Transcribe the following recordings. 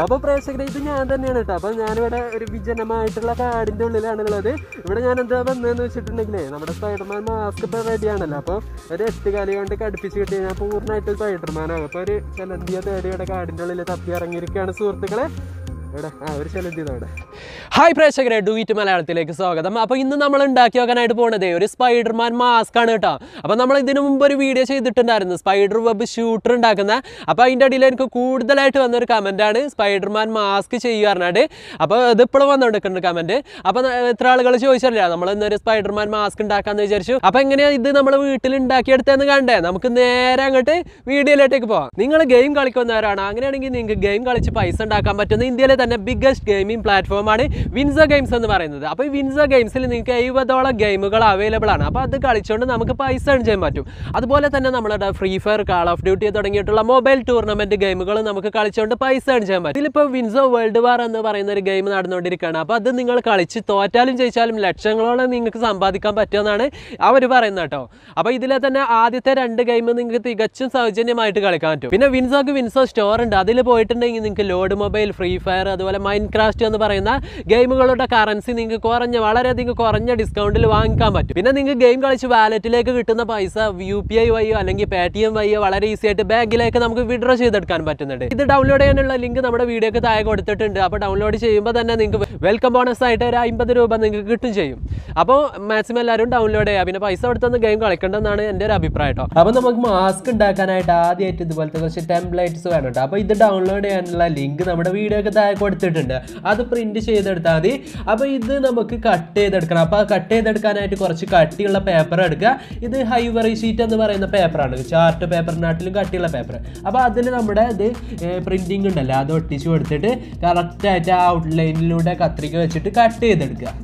അപ്പോൾ പ്രേക്ഷകരെ ഇത് ഞാൻ തന്നെയാണ് കേട്ടോ. അപ്പോൾ ഞാനിവിടെ ഒരു വിജനമായിട്ടുള്ള കാടിൻ്റെ ഉള്ളിലാണുള്ളത്. ഇവിടെ ഞാൻ എന്താ വന്നതെന്ന് വെച്ചിട്ടുണ്ടെങ്കിലേ നമ്മുടെ സ്പൈഡർമാൻ മാസ്ക് ഇപ്പോൾ റെഡിയാണല്ലോ. അപ്പോൾ ഒരു 8 കാലി കൊണ്ട് കടുപ്പിച്ച് കിട്ടി കഴിഞ്ഞാൽ പൂർണ്ണമായിട്ട് സ്പൈഡർമാനാകും. അപ്പോൾ ഒരു ചെലന്തിയ തേടി ഇവിടെ കാടിൻ്റെ ഉള്ളിൽ തപ്പി ഇറങ്ങിയിരിക്കുകയാണ് സുഹൃത്തുക്കളെ. ഒരു ചെലന്തിയതവിടെ. ഹായ് പ്രേക്ഷകരെ, ഡു ഇറ്റ് മലയാളത്തിലേക്ക് സ്വാഗതം. അപ്പോൾ ഇന്ന് നമ്മൾ ഉണ്ടാക്കി വെക്കാനായിട്ട് പോകുന്നത് ഒരു സ്പൈഡർമാൻ മാസ്ക് ആണ് കേട്ടോ. അപ്പോൾ നമ്മൾ ഇതിനു മുമ്പ് ഒരു വീഡിയോ ചെയ്തിട്ടുണ്ടായിരുന്നു സ്പൈഡർ വെബ് ഷൂട്ടർ ഉണ്ടാക്കുന്ന. അപ്പോൾ അതിൻ്റെ അടിയിൽ എനിക്ക് കൂടുതലായിട്ട് വന്നൊരു കമൻറ്റാണ് സ്പൈഡർമാൻ മാസ്ക് ചെയ്യാറുണ്ട്. അപ്പോൾ ഇതിപ്പോഴും വന്നുകൊണ്ടിരിക്കുന്നുണ്ട് കമൻറ്റ്. അപ്പോൾ എത്ര ആളുകൾ ചോദിച്ചറില്ല നമ്മൾ ഇന്നൊരു സ്പൈഡർമാൻ മാസ്ക് ഉണ്ടാക്കാമെന്ന് വിചാരിച്ചു. അപ്പോൾ എങ്ങനെയാണ് ഇത് നമ്മൾ വീട്ടിൽ ഉണ്ടാക്കിയെടുത്തതെന്ന് കണ്ടേ നമുക്ക് നേരെ അങ്ങോട്ട് വീഡിയോയിലേക്ക് പോകാം. നിങ്ങൾ ഗെയിം കളിക്കുന്നവരാണ്, അങ്ങനെയാണെങ്കിൽ നിങ്ങൾക്ക് ഗെയിം കളിച്ച് പൈസ ഉണ്ടാക്കാൻ പറ്റുന്ന ഇന്ത്യയിലെ തന്നെ ബിഗ്ഗസ്റ്റ് ഗെയിമിംഗ് പ്ലാറ്റ്ഫോമാണ് വിൻസ ഗെയിംസ് എന്ന് പറയുന്നത്. അപ്പോൾ ഈ വിൻസ ഗെയിംസിൽ നിങ്ങൾക്ക് 70ഓളം ഗെയിമുകൾ അവൈലബിൾ ആണ്. അപ്പോൾ അത് കളിച്ചുകൊണ്ട് നമുക്ക് പൈസ ഏൺ ചെയ്യാൻ പറ്റും. അതുപോലെ തന്നെ നമ്മളുടെ Free Fire, Call of Duty തുടങ്ങിയിട്ടുള്ള മൊബൈൽ ടൂർണമെന്റ് ഗെയിമുകൾ നമുക്ക് കളിച്ചുകൊണ്ട് പൈസ ഏൺ ചെയ്യാൻ പറ്റും. ഇതിലിപ്പോൾ വിൻസ വേൾഡ് വാർ എന്ന് പറയുന്ന ഒരു ഗെയിം നടന്നുകൊണ്ടിരിക്കുകയാണ്. അപ്പോൾ അത് നിങ്ങൾ കളിച്ച് തോറ്റാലും ജയിച്ചാലും ലക്ഷങ്ങളോളം നിങ്ങൾക്ക് സമ്പാദിക്കാൻ പറ്റുമെന്നാണ് അവർ പറയുന്നത് കേട്ടോ. അപ്പോൾ ഇതിലെ തന്നെ ആദ്യത്തെ 2 ഗെയിം നിങ്ങൾക്ക് തികച്ചും സൗജന്യമായിട്ട് കളിക്കാൻ പറ്റും. പിന്നെ വിൻസോ സ്റ്റോർ ഉണ്ട്. അതിൽ പോയിട്ടുണ്ടെങ്കിൽ നിങ്ങൾക്ക് ലോഡ് മൊബൈൽ, ഫ്രീ ഫയർ, അതുപോലെ മൈൻക്രാഫ്റ്റ് എന്ന് പറയുന്ന ഗെയിമുകളുടെ കറൻസി നിങ്ങൾക്ക് വളരെയധികം കുറഞ്ഞ ഡിസ്കൗണ്ടിൽ വാങ്ങിക്കാൻ പറ്റും. പിന്നെ നിങ്ങൾക്ക് ഗെയിം കളിച്ച് വാലറ്റിലേക്ക് കിട്ടുന്ന പൈസ UPI വഴിയോ അല്ലെങ്കിൽ Paytm വഴിയോ വളരെ ഈസി ആയിട്ട് ബാങ്കിലേക്ക് നമുക്ക് വിഡ്രോ ചെയ്തെടുക്കാൻ പറ്റുന്നുണ്ട്. ഇത് ഡൗൺലോഡ് ചെയ്യാനുള്ള ലിങ്ക് നമ്മുടെ വീഡിയോക്ക് താഴെ കൊടുത്തിട്ടുണ്ട്. അപ്പോൾ ഡൗൺലോഡ് ചെയ്യുമ്പോൾ തന്നെ നിങ്ങൾക്ക് വെൽക്കം ബോണസ് ആയിട്ട് ഒരു 50 രൂപ നിങ്ങൾക്ക് കിട്ടും ചെയ്യും. അപ്പോൾ മാക്സിമം എല്ലാവരും ഡൗൺലോഡ് ചെയ്യുക. പിന്നെ പൈസ കൊടുത്തൊന്ന് ഗെയിം കളിക്കേണ്ടതെന്നാണ് എൻ്റെ ഒരു അഭിപ്രായം കേട്ടോ. അപ്പോൾ നമുക്ക് മാസ്ക് ഉണ്ടാക്കാനായിട്ട് ആദ്യമായിട്ട് ഇതുപോലത്തെ കുറച്ച് ടെംപ്ലേറ്റ്സ് വേണം കേട്ടോ. അപ്പോൾ ഇത് ഡൗൺലോഡ് ചെയ്യാനുള്ള ലിങ്ക് നമ്മുടെ വീഡിയോക്ക് താഴെ കൊടുത്തിട്ടുണ്ട്. അത് പ്രിന്റ് ചെയ്തെടുത്താൽ മതി. അപ്പോൾ ഇത് നമുക്ക് കട്ട് ചെയ്തെടുക്കണം. അപ്പോൾ കട്ട് ചെയ്തെടുക്കാനായിട്ട് കുറച്ച് കട്ടിയുള്ള പേപ്പർ എടുക്കുക. ഇത് ഹൈവറി ഷീറ്റ് എന്ന് പറയുന്ന പേപ്പറാണ്, ചാർട്ട് പേപ്പറിനാട്ടിലും കട്ടിയുള്ള പേപ്പർ. അപ്പോൾ അതിൽ നമ്മുടെ ഇത് പ്രിന്റിങ് ഉണ്ടല്ലോ അത് ഒട്ടിച്ച് കൊടുത്തിട്ട് കറക്റ്റായിട്ട് ആ ഔട്ട്ലൈനിലൂടെ കത്രിക വെച്ചിട്ട് കട്ട് ചെയ്തെടുക്കുക.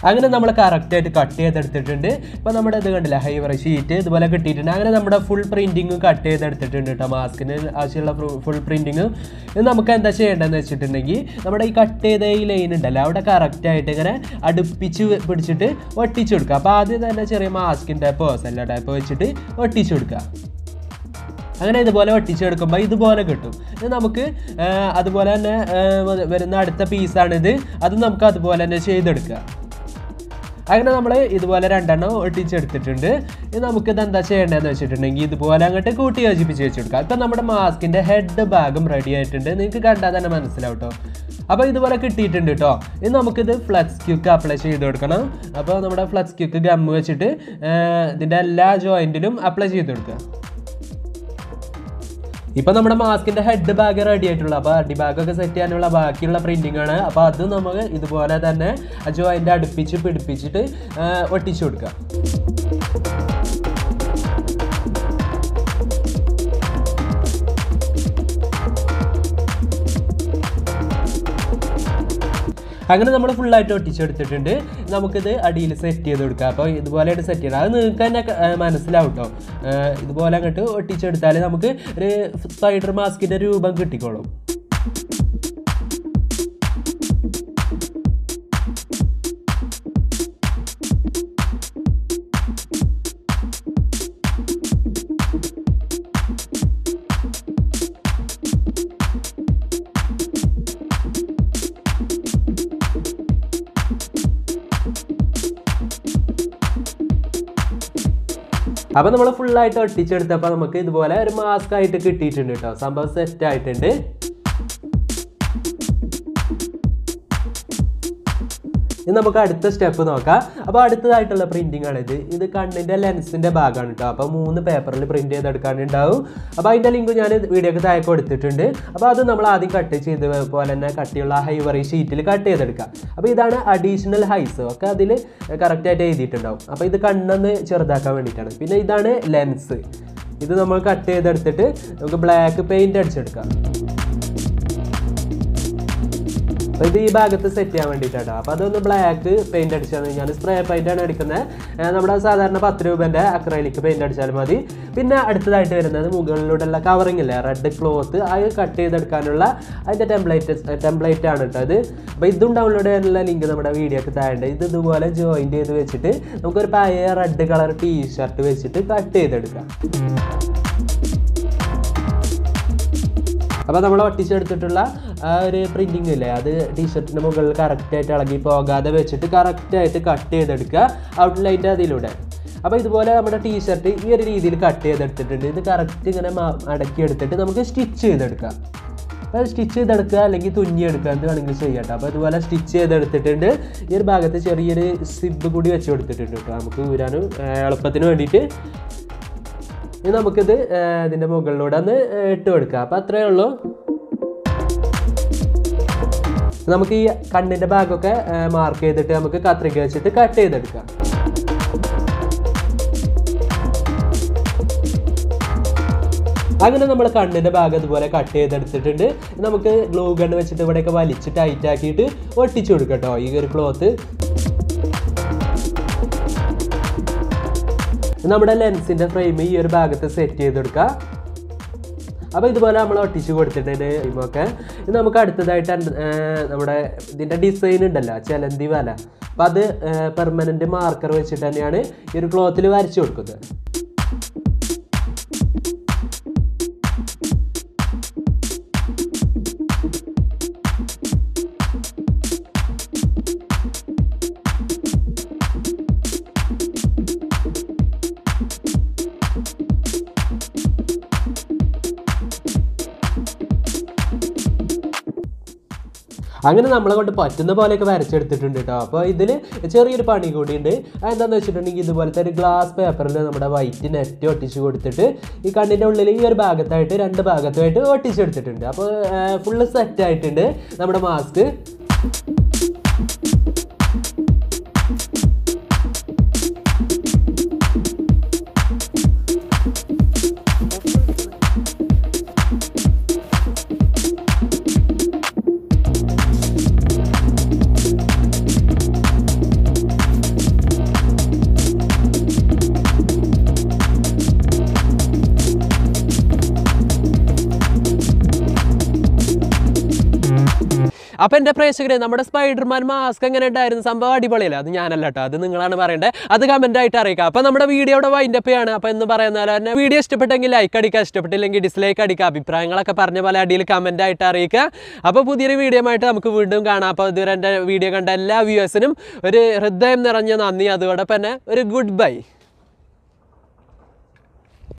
അങ്ങനെ നമ്മൾ കറക്റ്റായിട്ട് കട്ട് ചെയ്തെടുത്തിട്ടുണ്ട്. ഇപ്പോൾ നമ്മുടെ ഇത് കണ്ടില്ല ഹൈവറി ഷീറ്റ് ഇതുപോലെ കിട്ടിയിട്ടുണ്ട്. അങ്ങനെ നമ്മുടെ ഫുൾ പ്രിൻറ്റിങ്ങും കട്ട് ചെയ്തെടുത്തിട്ടുണ്ട് കേട്ടോ. മാസ്കിന് ആവശ്യമുള്ള ഫുൾ പ്രിൻറ്റിങ്ങും. ഇത് നമുക്ക് എന്താ ചെയ്യേണ്ടതെന്ന് വെച്ചിട്ടുണ്ടെങ്കിൽ നമ്മുടെ ഈ കട്ട് ചെയ്ത ഈ ലൈൻ ഉണ്ടല്ലോ അവിടെ കറക്റ്റായിട്ട് ഇങ്ങനെ അടുപ്പിച്ച് പിടിച്ചിട്ട് ഒട്ടിച്ചു കൊടുക്കുക. അപ്പോൾ ആദ്യം തന്നെ ചെറിയ മാസ്കിൻ ടൈപ്പോ സെല്ലോ ടൈപ്പോ വെച്ചിട്ട് ഒട്ടിച്ചു കൊടുക്കുക. അങ്ങനെ ഇതുപോലെ ഒട്ടിച്ചെടുക്കുമ്പോൾ ഇതുപോലെ കിട്ടും. ഇത് നമുക്ക് അതുപോലെ തന്നെ വരുന്ന അടുത്ത പീസാണിത്. അത് നമുക്ക് അതുപോലെ തന്നെ ചെയ്തെടുക്കുക. അങ്ങനെ നമ്മൾ ഇതുപോലെ 2 എണ്ണം ഒട്ടിച്ചെടുത്തിട്ടുണ്ട്. ഇത് നമുക്കിത് എന്താ ചെയ്യേണ്ടതെന്ന് വെച്ചിട്ടുണ്ടെങ്കിൽ ഇതുപോലെ അങ്ങോട്ട് കൂട്ടി യോജിപ്പിച്ച് വെച്ചെടുക്കാം. ഇപ്പം നമ്മുടെ മാസ്കിൻ്റെ ഹെഡ് ഭാഗം റെഡി ആയിട്ടുണ്ട്. നിങ്ങൾക്ക് കണ്ടാൽ തന്നെ മനസ്സിലാവും കേട്ടോ. അപ്പോൾ ഇതുപോലെ കിട്ടിയിട്ടുണ്ട് കേട്ടോ. ഇത് നമുക്കിത് ഫ്ലക്സ് ക്യൂക്ക് അപ്ലൈ ചെയ്ത് കൊടുക്കണം. അപ്പോൾ നമ്മുടെ ഫ്ലക്സ് ക്യൂക്ക് ഗമ്മ് വെച്ചിട്ട് ഇതിൻ്റെ എല്ലാ ജോയിൻറ്റിലും അപ്ലൈ ചെയ്ത് കൊടുക്കുക. ഇപ്പം നമ്മുടെ മാസ്കിൻ്റെ ഹെഡ് ബാഗ് റെഡി ആയിട്ടുള്ള. അപ്പോൾ അടിഭാഗമൊക്കെ സെറ്റ് ചെയ്യാനുള്ള ബാക്കിയുള്ള പ്രിൻറ്റിംഗ് ആണ്. അപ്പോൾ അത് നമുക്ക് ഇതുപോലെ തന്നെ ആ ജോയിൻ്റ് അടുപ്പിച്ച് പിടിപ്പിച്ചിട്ട് ഒട്ടിച്ചു കൊടുക്കുക. അങ്ങനെ നമ്മൾ ഫുള്ളായിട്ട് ഒട്ടിച്ചെടുത്തിട്ടുണ്ട്. നമുക്കിത് അടിയിൽ സെറ്റ് ചെയ്ത് കൊടുക്കാം. അപ്പോൾ ഇതുപോലെയായിട്ട് സെറ്റ് ചെയ്യണം. അത് നിങ്ങൾക്ക് തന്നെ മനസ്സിലാവും കേട്ടോ. ഇതുപോലെ അങ്ങോട്ട് ഒട്ടിച്ചെടുത്താൽ നമുക്ക് ഒരു സ്പൈഡർ മാസ്കിൻ്റെ രൂപം കിട്ടിക്കോളും. അപ്പോൾ നമ്മൾ ഫുള്ളായിട്ട് ഒട്ടിച്ചെടുത്തപ്പോൾ നമുക്ക് ഇതുപോലെ ഒരു മാസ്ക് ആയിട്ട് കിട്ടിയിട്ടുണ്ട് കേട്ടോ. സംഭവം സെറ്റ് ആയിട്ടുണ്ട്. ഇനി നമുക്ക് അടുത്ത സ്റ്റെപ്പ് നോക്കാം. അപ്പോൾ അടുത്തതായിട്ടുള്ള പ്രിൻറ്റിംഗ് ആണിത്. ഇത് കണ്ണിൻ്റെ ലെൻസിൻ്റെ ഭാഗമാണ് കേട്ടോ. അപ്പോൾ 3 പേപ്പറിൽ പ്രിൻറ്റ് ചെയ്തെടുക്കാനുണ്ടാവും. അപ്പോൾ അതിൻ്റെ ലിങ്ക് ഞാൻ വീഡിയോക്ക് താഴെ കൊടുത്തിട്ടുണ്ട്. അപ്പോൾ അത് നമ്മൾ ആദ്യം കട്ട് ചെയ്ത് പോലെ തന്നെ കട്ടിയുള്ള ഹൈവറി ഷീറ്റിൽ കട്ട് ചെയ്തെടുക്കാം. അപ്പോൾ ഇതാണ് അഡീഷണൽ ഹൈസ് ഒക്കെ അതിൽ കറക്റ്റായിട്ട് എഴുതിയിട്ടുണ്ടാവും. അപ്പോൾ ഇത് കണ്ണൊന്ന് ചെറുതാക്കാൻ വേണ്ടിയിട്ടാണ്. പിന്നെ ഇതാണ് ലെൻസ്. ഇത് നമ്മൾ കട്ട് ചെയ്തെടുത്തിട്ട് നമുക്ക് ബ്ലാക്ക് പെയിൻറ്റ് അടിച്ചെടുക്കാം. അപ്പോൾ ഇത് ഈ ഭാഗത്ത് സെറ്റ് ചെയ്യാൻ വേണ്ടിയിട്ടാണ്. അപ്പോൾ അതൊന്ന് ബ്ലാക്ക് പെയിൻറ്റ് അടിച്ചാൽ മതി. ഞാൻ സ്പ്രേ പെയിൻ്റാണ് അടിക്കുന്നത്. നമ്മുടെ സാധാരണ 10 രൂപേൻ്റെ അക്രൈലിക് പെയിൻറ്റ് അടിച്ചാൽ മതി. പിന്നെ അടുത്തതായിട്ട് വരുന്നത് മുകളിലൂടെയുള്ള കവറിങ് ഇല്ലേ, റെഡ് ക്ലോത്ത്, അത് കട്ട് ചെയ്തെടുക്കാനുള്ള അതിൻ്റെ ടെംപ്ലേറ്റ് ആണ് കേട്ടോ ഇത്. അപ്പോൾ ഇതും ഡൗൺലോഡ് ചെയ്യാനുള്ള ലിങ്ക് നമ്മുടെ വീഡിയോക്ക് താഴെ. ഇത് ഇതുപോലെ ജോയിൻറ്റ് ചെയ്ത് വെച്ചിട്ട് നമുക്കൊരു പഴയ റെഡ് കളർ ടീഷർട്ട് വെച്ചിട്ട് കട്ട് ചെയ്തെടുക്കാം. അപ്പോൾ നമ്മൾ ഒട്ടിച്ചെടുത്തിട്ടുള്ള ആ ഒരു പ്രിൻറ്റിങ് ഇല്ലേ, അത് ടീഷർട്ടിൻ്റെ മുകളിൽ കറക്റ്റായിട്ട് ഇളകി പോകാതെ വെച്ചിട്ട് കറക്റ്റായിട്ട് കട്ട് ചെയ്തെടുക്കുക ഔട്ട്ലൈറ്റ് അതിലൂടെ. അപ്പോൾ ഇതുപോലെ നമ്മുടെ ടീഷർട്ട് ഈ ഒരു രീതിയിൽ കട്ട് ചെയ്തെടുത്തിട്ടുണ്ട്. ഇത് കറക്റ്റ് ഇങ്ങനെ അടക്കി എടുത്തിട്ട് നമുക്ക് സ്റ്റിച്ച് ചെയ്തെടുക്കാം. അപ്പോൾ സ്റ്റിച്ച് ചെയ്തെടുക്കുക അല്ലെങ്കിൽ തുന്നിയെടുക്കുക, എന്ത് വേണമെങ്കിലും ചെയ്യാം കേട്ടോ. അപ്പോൾ ഇതുപോലെ സ്റ്റിച്ച് ചെയ്തെടുത്തിട്ടുണ്ട്. ഈ ഒരു ഭാഗത്ത് ചെറിയൊരു സിബ് കൂടി വെച്ച് കൊടുത്തിട്ടുണ്ട് കേട്ടോ, നമുക്ക് ഊരാനും എളുപ്പത്തിന് വേണ്ടിയിട്ട്. ഇനി നമുക്കിത് ഇതിൻ്റെ മുകളിലൂടെ ഒന്ന് ഇട്ട് കൊടുക്കാം. അപ്പോൾ അത്രയേ ഉള്ളൂ. നമുക്ക് ഈ കണ്ണിൻ്റെ ഭാഗമൊക്കെ മാർക്ക് ചെയ്തിട്ട് നമുക്ക് കത്രിക വെച്ചിട്ട് കട്ട് ചെയ്തെടുക്കാം. അങ്ങനെ നമ്മൾ കണ്ണിൻ്റെ ഭാഗം ഇതുപോലെ കട്ട് ചെയ്തെടുത്തിട്ടുണ്ട്. നമുക്ക് ഗ്ലൂ ഗൺ വെച്ചിട്ട് ഇവിടെയൊക്കെ വലിച്ച് ടൈറ്റ് ആക്കിയിട്ട് ഒട്ടിച്ചു കൊടുക്കാം കേട്ടോ ഈ ഒരു ക്ലോത്ത്. നമ്മുടെ ലെൻസിൻ്റെ ഫ്രെയിം ഈ ഒരു ഭാഗത്ത് സെറ്റ് ചെയ്ത് കൊടുക്കുക. അപ്പോൾ ഇതുപോലെ നമ്മൾ ഒട്ടിച്ച് കൊടുത്തിട്ടുണ്ട് ഫ്രെയിമൊക്കെ. ഇത് നമുക്ക് അടുത്തതായിട്ട് നമ്മുടെ ഇതിൻ്റെ ഡിസൈൻ ഉണ്ടല്ലോ, ചിലന്തി വല, അപ്പോൾ അത് പെർമനൻറ്റ് മാർക്കർ വെച്ചിട്ട് തന്നെയാണ് ഈ ഒരു ക്ലോത്തിൽ വരച്ചു കൊടുക്കുന്നത്. അങ്ങനെ നമ്മളെ കൊണ്ട് പറ്റുന്ന പോലെയൊക്കെ വരച്ചെടുത്തിട്ടുണ്ട് കേട്ടോ. അപ്പോൾ ഇതിൽ ചെറിയൊരു പണി കൂടിയുണ്ട്. അതെന്താണെന്ന് വെച്ചിട്ടുണ്ടെങ്കിൽ ഇതുപോലത്തെ ഒരു ഗ്ലാസ് പേപ്പറിൽ നമ്മുടെ വൈറ്റ് നെറ്റ് ഒട്ടിച്ച് കൊടുത്തിട്ട് ഈ കണ്ണിൻ്റെ ഉള്ളിൽ ഈ ഒരു ഭാഗത്തായിട്ട് 2 ഭാഗത്തായിട്ട് ഒട്ടിച്ചെടുത്തിട്ടുണ്ട്. അപ്പോൾ ഫുള്ള് സെറ്റായിട്ടുണ്ട് നമ്മുടെ മാസ്ക്. അപ്പോൾ എൻ്റെ പ്രേക്ഷകരെ, നമ്മുടെ സ്പൈഡർമാൻ മാസ്ക് എങ്ങനെ ഉണ്ടായിരുന്നു? സംഭവം അടിപൊളിയല്ല? അത് ഞാനല്ല കേട്ടോ, അത് നിങ്ങളാണ് പറയേണ്ടത്. അത് കമൻറ്റായിട്ട് അറിയിക്കുക. അപ്പോൾ നമ്മുടെ വീഡിയോയുടെ വൈൻഡപ്പ് ആണ്. അപ്പോൾ എന്ന് പറയുന്നത് തന്നെ വീഡിയോ ഇഷ്ടപ്പെട്ടെങ്കിൽ ലൈക്ക് അടിക്കുക, ഇഷ്ടപ്പെട്ടില്ലെങ്കിൽ ഡിസ്ലൈക്ക് അടിക്കുക. അഭിപ്രായങ്ങളൊക്കെ പറഞ്ഞ പോലെ അടിയിൽ കമൻറ്റായിട്ട് അറിയിക്കുക. അപ്പോൾ പുതിയൊരു വീഡിയോ ആയിട്ട് നമുക്ക് വീണ്ടും കാണാം. അപ്പോൾ ഇതുവരെ എൻ്റെ വീഡിയോ കണ്ട എല്ലാ വ്യൂവേഴ്സിനും ഒരു ഹൃദയം നിറഞ്ഞ നന്ദി. അതോടൊപ്പം തന്നെ ഒരു ഗുഡ് ബൈ.